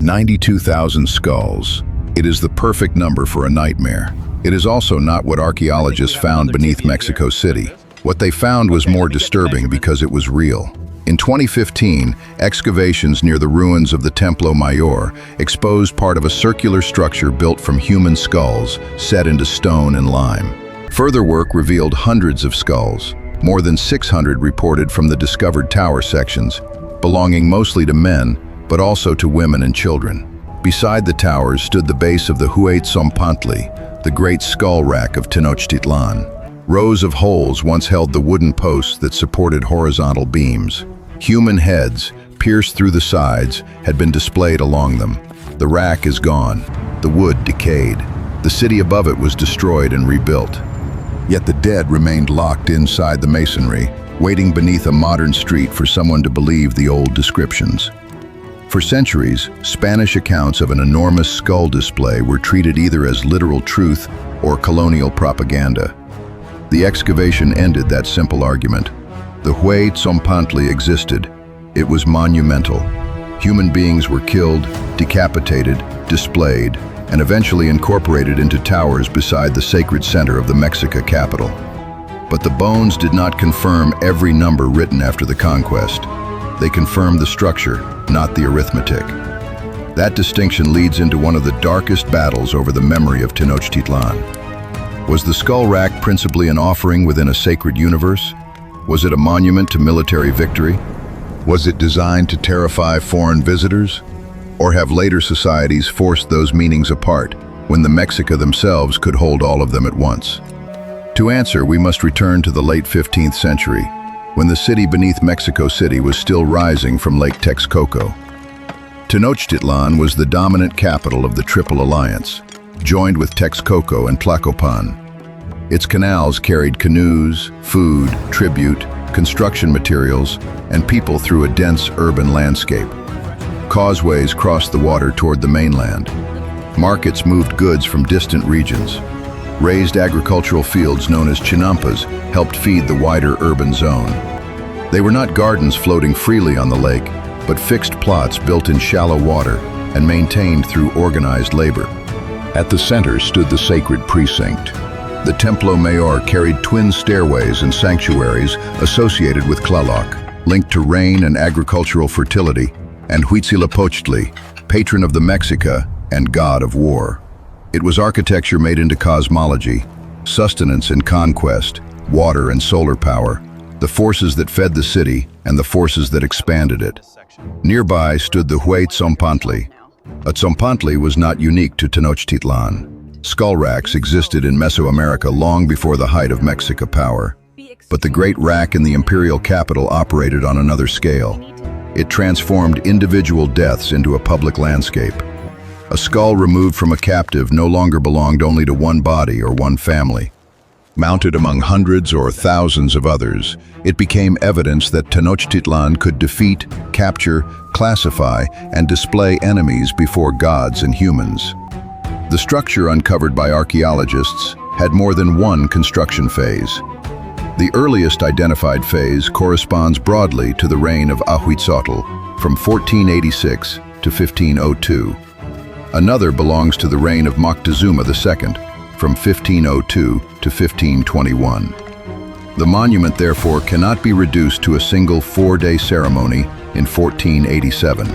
92,000 skulls. It is the perfect number for a nightmare. It is also not what archaeologists found beneath Mexico City. What they found was more disturbing because it was real. In 2015, excavations near the ruins of the Templo Mayor exposed part of a circular structure built from human skulls set into stone and lime. Further work revealed hundreds of skulls, more than 600 reported from the discovered tower sections, belonging mostly to men, but also to women and children. Beside the towers stood the base of the Huei Tzompantli, the great skull rack of Tenochtitlan. Rows of holes once held the wooden posts that supported horizontal beams. Human heads, pierced through the sides, had been displayed along them. The rack is gone, the wood decayed. The city above it was destroyed and rebuilt. Yet the dead remained locked inside the masonry, waiting beneath a modern street for someone to believe the old descriptions. For centuries, Spanish accounts of an enormous skull display were treated either as literal truth or colonial propaganda. The excavation ended that simple argument. The Huei Tzompantli existed. It was monumental. Human beings were killed, decapitated, displayed, and eventually incorporated into towers beside the sacred center of the Mexica capital. But the bones did not confirm every number written after the conquest. They confirmed the structure, not the arithmetic. That distinction leads into one of the darkest battles over the memory of Tenochtitlan. Was the skull rack principally an offering within a sacred universe? Was it a monument to military victory? Was it designed to terrify foreign visitors? Or have later societies forced those meanings apart when the Mexica themselves could hold all of them at once? To answer, we must return to the late 15th century, when the city beneath Mexico City was still rising from Lake Texcoco. Tenochtitlan was the dominant capital of the Triple Alliance, joined with Texcoco and Tlacopan. Its canals carried canoes, food, tribute, construction materials, and people through a dense urban landscape. Causeways crossed the water toward the mainland. Markets moved goods from distant regions. Raised agricultural fields known as chinampas helped feed the wider urban zone. They were not gardens floating freely on the lake, but fixed plots built in shallow water and maintained through organized labor. At the center stood the sacred precinct. The Templo Mayor carried twin stairways and sanctuaries associated with Tlaloc, linked to rain and agricultural fertility, and Huitzotl, patron of the Mexica and god of war. It was architecture made into cosmology, sustenance and conquest, water and solar power, the forces that fed the city and the forces that expanded it. Nearby stood the Huei Tzompantli. A Tzompantli was not unique to Tenochtitlan. Skull racks existed in Mesoamerica long before the height of Mexica power. But the great rack in the imperial capital operated on another scale. It transformed individual deaths into a public landscape. A skull removed from a captive no longer belonged only to one body or one family. Mounted among hundreds or thousands of others, it became evidence that Tenochtitlan could defeat, capture, classify, and display enemies before gods and humans. The structure uncovered by archaeologists had more than one construction phase. The earliest identified phase corresponds broadly to the reign of Ahuitzotl from 1486 to 1502. Another belongs to the reign of Moctezuma II from 1502 to 1521. The monument therefore cannot be reduced to a single four-day ceremony in 1487.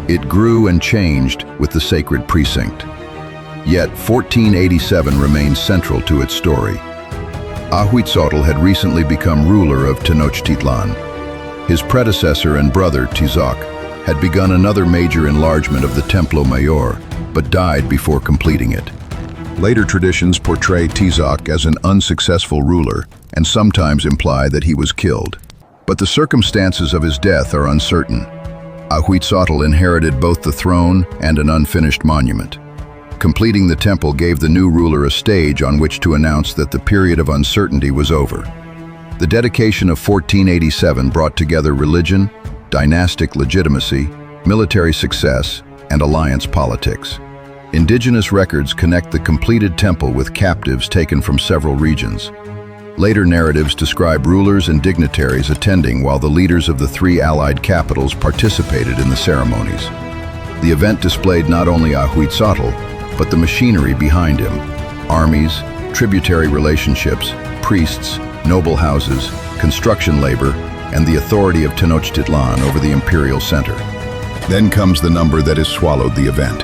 It grew and changed with the sacred precinct. Yet 1487 remains central to its story. Ahuitzotl had recently become ruler of Tenochtitlan. His predecessor and brother, Tizoc, had begun another major enlargement of the Templo Mayor, but died before completing it. Later traditions portray Tizoc as an unsuccessful ruler and sometimes imply that he was killed. But the circumstances of his death are uncertain. Ahuitzotl inherited both the throne and an unfinished monument. Completing the temple gave the new ruler a stage on which to announce that the period of uncertainty was over. The dedication of 1487 brought together religion, dynastic legitimacy, military success, and alliance politics. Indigenous records connect the completed temple with captives taken from several regions. Later narratives describe rulers and dignitaries attending while the leaders of the three allied capitals participated in the ceremonies. The event displayed not only Ahuitzotl, but the machinery behind him: armies, tributary relationships, priests, noble houses, construction labor, and the authority of Tenochtitlan over the imperial center. Then comes the number that has swallowed the event.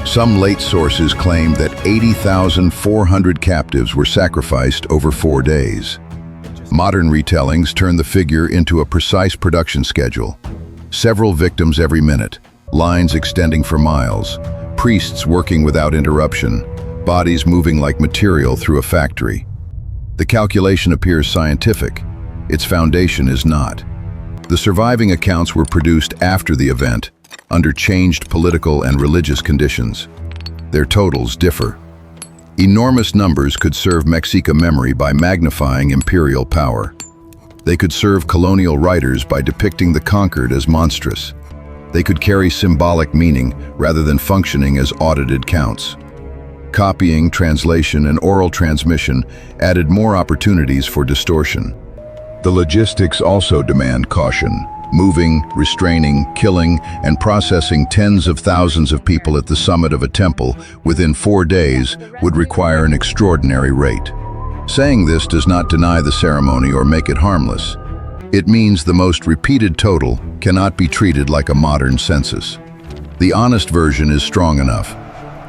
Some late sources claim that 80,400 captives were sacrificed over 4 days. Modern retellings turn the figure into a precise production schedule. Several victims every minute, lines extending for miles, priests working without interruption, bodies moving like material through a factory. The calculation appears scientific. Its foundation is not. The surviving accounts were produced after the event, under changed political and religious conditions. Their totals differ. Enormous numbers could serve Mexica memory by magnifying imperial power. They could serve colonial writers by depicting the conquered as monstrous. They could carry symbolic meaning rather than functioning as audited counts. Copying, translation, and oral transmission added more opportunities for distortion. The logistics also demand caution. Moving, restraining, killing, and processing tens of thousands of people at the summit of a temple within 4 days would require an extraordinary rate. Saying this does not deny the ceremony or make it harmless. It means the most repeated total cannot be treated like a modern census. The honest version is strong enough.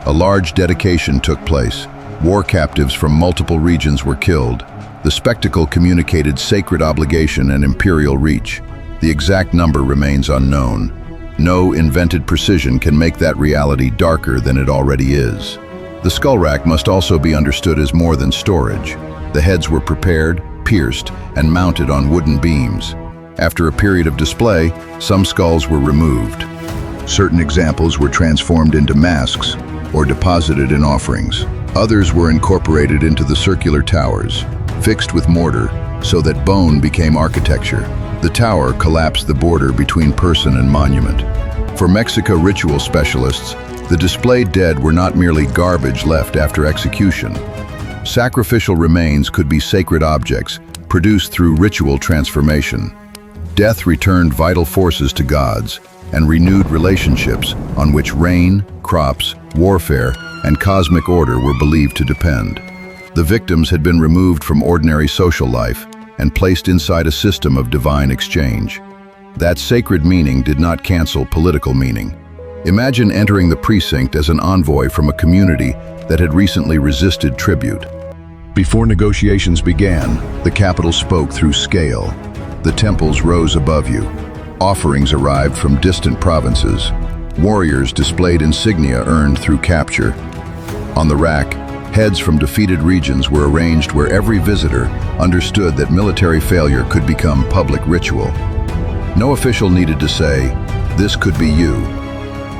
A large dedication took place. War captives from multiple regions were killed. The spectacle communicated sacred obligation and imperial reach. The exact number remains unknown. No invented precision can make that reality darker than it already is. The skull rack must also be understood as more than storage. The heads were prepared, pierced, and mounted on wooden beams. After a period of display, some skulls were removed. Certain examples were transformed into masks or deposited in offerings. Others were incorporated into the circular towers, fixed with mortar so that bone became architecture. The tower collapsed the border between person and monument. For Mexico ritual specialists, the displayed dead were not merely garbage left after execution. Sacrificial remains could be sacred objects produced through ritual transformation. Death returned vital forces to gods and renewed relationships on which rain, crops, warfare, and cosmic order were believed to depend. The victims had been removed from ordinary social life and placed inside a system of divine exchange. That sacred meaning did not cancel political meaning. Imagine entering the precinct as an envoy from a community that had recently resisted tribute. Before negotiations began, the capital spoke through scale. The temples rose above you. Offerings arrived from distant provinces. Warriors displayed insignia earned through capture. On the rack, heads from defeated regions were arranged where every visitor understood that military failure could become public ritual. No official needed to say, "This could be you."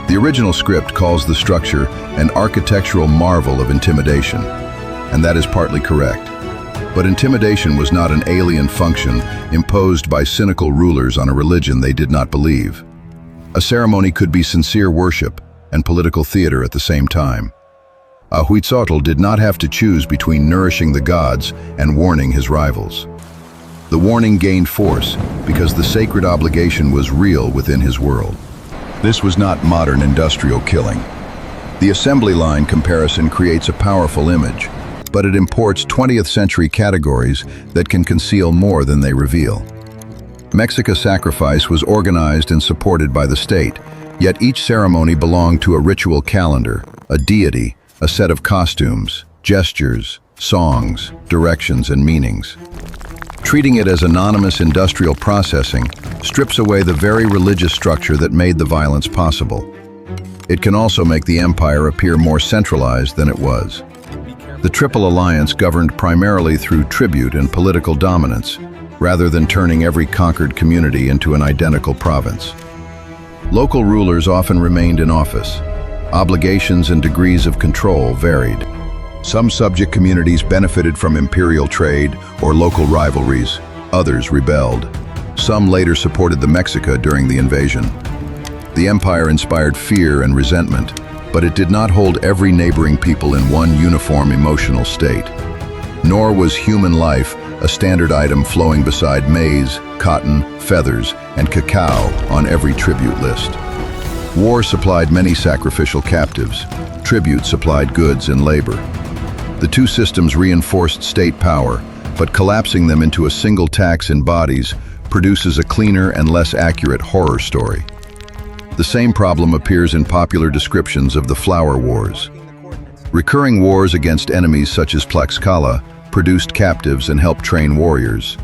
The original script calls the structure an architectural marvel of intimidation, and that is partly correct. But intimidation was not an alien function imposed by cynical rulers on a religion they did not believe. A ceremony could be sincere worship and political theater at the same time. Ahuitzotl did not have to choose between nourishing the gods and warning his rivals. The warning gained force because the sacred obligation was real within his world. This was not modern industrial killing. The assembly line comparison creates a powerful image, but it imports 20th century categories that can conceal more than they reveal. Mexica sacrifice was organized and supported by the state, yet each ceremony belonged to a ritual calendar, a deity, a set of costumes, gestures, songs, directions, and meanings. Treating it as anonymous industrial processing strips away the very religious structure that made the violence possible. It can also make the empire appear more centralized than it was. The Triple Alliance governed primarily through tribute and political dominance, rather than turning every conquered community into an identical province. Local rulers often remained in office. Obligations and degrees of control varied. Some subject communities benefited from imperial trade or local rivalries. Others rebelled. Some later supported the Mexica during the invasion. The empire inspired fear and resentment, but it did not hold every neighboring people in one uniform emotional state. Nor was human life a standard item flowing beside maize, cotton, feathers, and cacao on every tribute list. War supplied many sacrificial captives. Tribute supplied goods and labor. The two systems reinforced state power, but collapsing them into a single tax in bodies produces a cleaner and less accurate horror story. The same problem appears in popular descriptions of the Flower Wars. Recurring wars against enemies such as Tlaxcala produced captives and helped train warriors.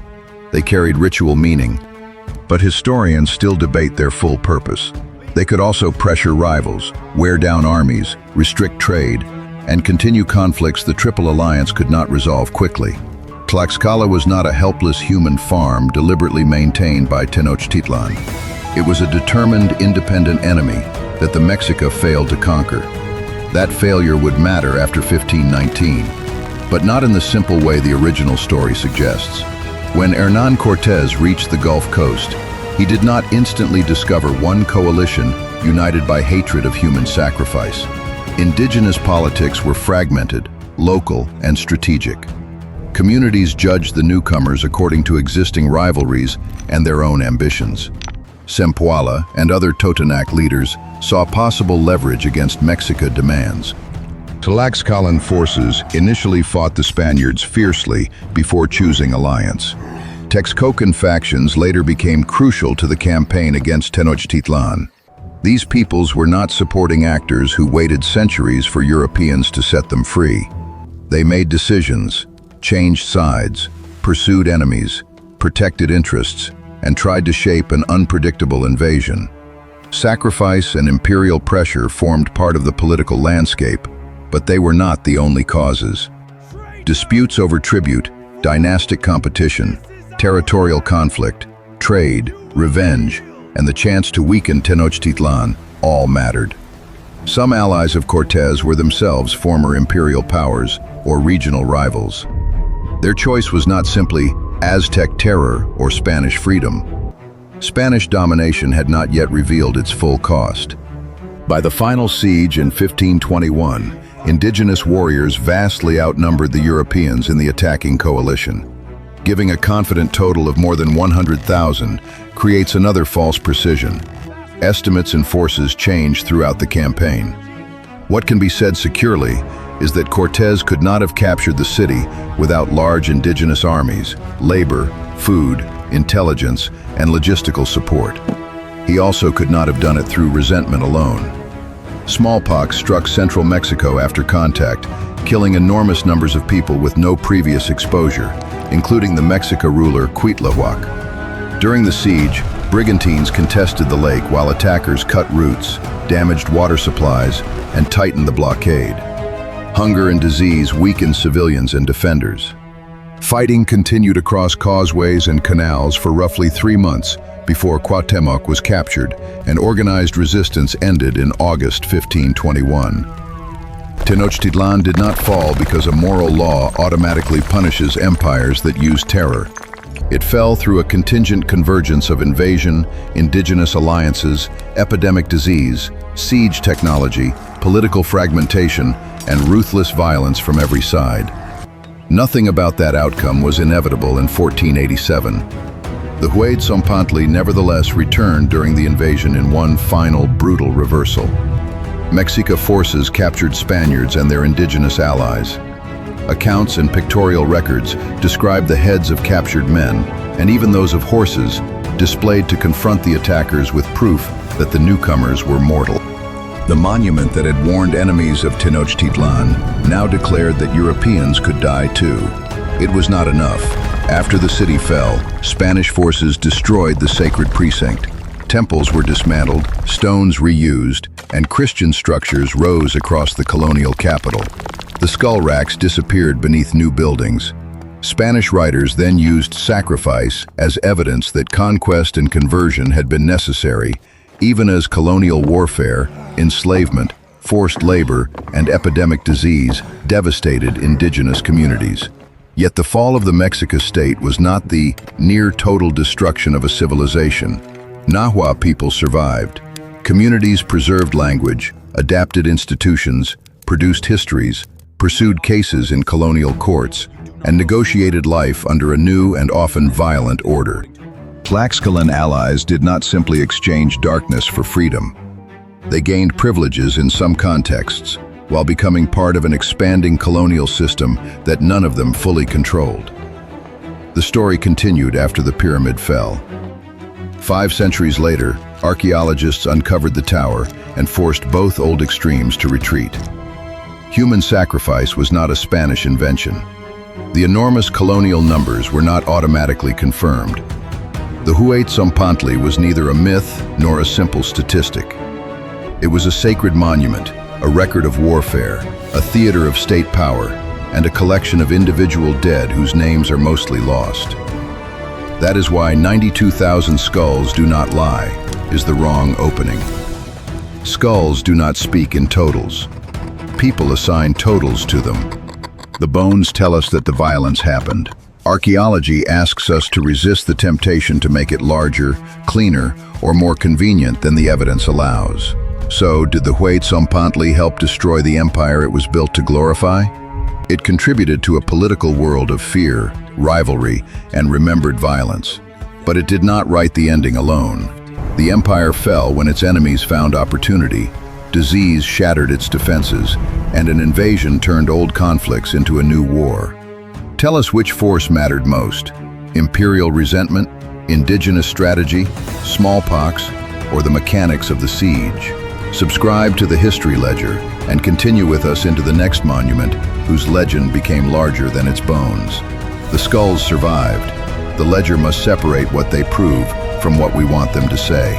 They carried ritual meaning, but historians still debate their full purpose. They could also pressure rivals, wear down armies, restrict trade, and continue conflicts the Triple Alliance could not resolve quickly. Tlaxcala was not a helpless human farm deliberately maintained by Tenochtitlan. It was a determined, independent enemy that the Mexica failed to conquer. That failure would matter after 1519, but not in the simple way the original story suggests. When Hernán Cortés reached the Gulf Coast, he did not instantly discover one coalition united by hatred of human sacrifice. Indigenous politics were fragmented, local, and strategic. Communities judged the newcomers according to existing rivalries and their own ambitions. Zempoala and other Totonac leaders saw possible leverage against Mexica demands. Tlaxcalan forces initially fought the Spaniards fiercely before choosing alliance. Texcocan factions later became crucial to the campaign against Tenochtitlan. These peoples were not supporting actors who waited centuries for Europeans to set them free. They made decisions, changed sides, pursued enemies, protected interests, and tried to shape an unpredictable invasion. Sacrifice and imperial pressure formed part of the political landscape, but they were not the only causes. Disputes over tribute, dynastic competition, territorial conflict, trade, revenge, and the chance to weaken Tenochtitlan all mattered. Some allies of Cortés were themselves former imperial powers or regional rivals. Their choice was not simply Aztec terror or Spanish freedom. Spanish domination had not yet revealed its full cost. By the final siege in 1521, indigenous warriors vastly outnumbered the Europeans in the attacking coalition. Giving a confident total of more than 100,000 creates another false precision. Estimates and forces change throughout the campaign. What can be said securely is that Cortés could not have captured the city without large indigenous armies, labor, food, intelligence, and logistical support. He also could not have done it through resentment alone. Smallpox struck central Mexico after contact, killing enormous numbers of people with no previous exposure, including the Mexica ruler Cuitlahuac. During the siege, brigantines contested the lake while attackers cut routes, damaged water supplies, and tightened the blockade. Hunger and disease weakened civilians and defenders. Fighting continued across causeways and canals for roughly 3 months before Cuauhtémoc was captured, and organized resistance ended in August 1521. Tenochtitlan did not fall because a moral law automatically punishes empires that use terror. It fell through a contingent convergence of invasion, indigenous alliances, epidemic disease, siege technology, political fragmentation, and ruthless violence from every side. Nothing about that outcome was inevitable in 1487. The Huei Tzompantli nevertheless returned during the invasion in one final brutal reversal. Mexica forces captured Spaniards and their indigenous allies. Accounts and pictorial records describe the heads of captured men, and even those of horses, displayed to confront the attackers with proof that the newcomers were mortal. The monument that had warned enemies of Tenochtitlan now declared that Europeans could die too. It was not enough. After the city fell, Spanish forces destroyed the sacred precinct. Temples were dismantled, stones reused, and Christian structures rose across the colonial capital. The skull racks disappeared beneath new buildings. Spanish writers then used sacrifice as evidence that conquest and conversion had been necessary, even as colonial warfare, enslavement, forced labor, and epidemic disease devastated indigenous communities. Yet the fall of the Mexica state was not the near-total destruction of a civilization. Nahua people survived. Communities preserved language, adapted institutions, produced histories, pursued cases in colonial courts, and negotiated life under a new and often violent order. Tlaxcalan allies did not simply exchange darkness for freedom. They gained privileges in some contexts, while becoming part of an expanding colonial system that none of them fully controlled. The story continued after the pyramid fell. 5 centuries later, archaeologists uncovered the tower and forced both old extremes to retreat. Human sacrifice was not a Spanish invention. The enormous colonial numbers were not automatically confirmed. The Huei Tzompantli was neither a myth nor a simple statistic. It was a sacred monument, a record of warfare, a theater of state power, and a collection of individual dead whose names are mostly lost. That is why 92,000 skulls do not lie is the wrong opening. Skulls do not speak in totals. People assign totals to them. The bones tell us that the violence happened. Archaeology asks us to resist the temptation to make it larger, cleaner, or more convenient than the evidence allows. So, did the Huei Tzompantli help destroy the empire it was built to glorify? It contributed to a political world of fear, rivalry, and remembered violence. But it did not write the ending alone. The empire fell when its enemies found opportunity, disease shattered its defenses, and an invasion turned old conflicts into a new war. Tell us which force mattered most: imperial resentment, indigenous strategy, smallpox, or the mechanics of the siege? Subscribe to the History Ledger and continue with us into the next monument whose legend became larger than its bones. The skulls survived. The ledger must separate what they prove from what we want them to say.